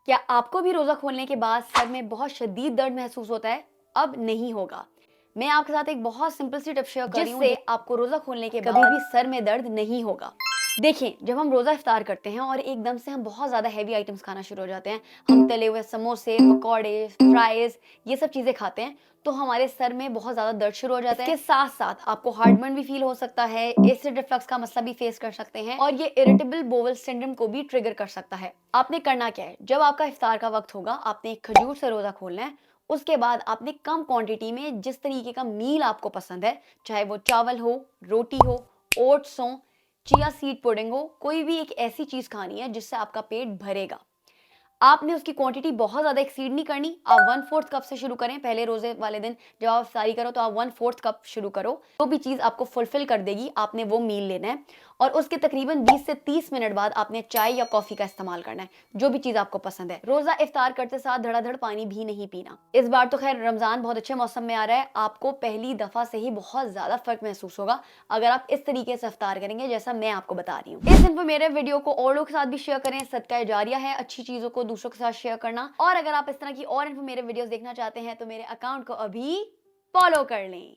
क्या आपको भी रोजा खोलने के बाद सर में बहुत शदीद दर्द महसूस होता है? अब नहीं होगा। मैं आपके साथ एक बहुत सिंपल सी टिप शेयर कर रही हूँ जिससे आपको रोजा खोलने के बाद कभी भी सर में दर्द नहीं होगा। देखिए, जब हम रोजा इफ्तार करते हैं और एकदम से हम बहुत ज्यादा हैवी आइटम्स खाना शुरू हो जाते हैं, हम तले हुए समोसे, पकौड़े, फ्राइज, ये सब चीजें खाते हैं, तो हमारे सर में बहुत ज्यादा दर्द शुरू हो जाता है। इसके साथ साथ आपको हार्टबर्न भी फील हो सकता है, एसिड रिफ्लक्स का मसला भी फेस कर सकते हैं और ये इरिटेबल बोवल सिंड्रोम को भी ट्रिगर कर सकता है। आपने करना क्या है, जब आपका इफ्तार का वक्त होगा, आपने एक खजूर से रोजा खोलना है। उसके बाद आपने कम क्वांटिटी में जिस तरीके का मील आपको पसंद है, चाहे वो चावल हो, रोटी हो, ओट्स हो, चिया सीड पुडिंग हो, कोई भी एक ऐसी चीज खानी है जिससे आपका पेट भरेगा। आपने उसकी क्वांटिटी बहुत ज्यादा एक्सीड नहीं करनी। आप 1/4 कप से शुरू करें। पहले रोजे वाले दिन जब आप इफ्तारी करो तो आप 1/4 कप शुरू करो। जो भी चीज आपको फुलफिल कर देगी आपने वो मील लेना है और उसके तकरीबन 20 से 30 मिनट बाद आपने चाय या कॉफी का इस्तेमाल करना है, जो भी चीज आपको पसंद है। रोजा इफ्तार करते साथ धड़ाधड़ पानी भी नहीं पीना। इस बार तो खैर रमजान बहुत अच्छे मौसम में आ रहा है, आपको पहली दफा से ही बहुत ज्यादा फर्क महसूस होगा अगर आप इस तरीके से इफ्तार करेंगे जैसा मैं आपको बता रही हूँ। इस इन्फॉर्मेटिव वीडियो को और लोगों के साथ भी शेयर करें। सदका जारिया है अच्छी चीजों को दूसरों के साथ शेयर करना। और अगर आप इस तरह की और इन्फॉर्मेटिव वीडियोस देखना चाहते हैं तो मेरे अकाउंट को अभी फॉलो कर लें।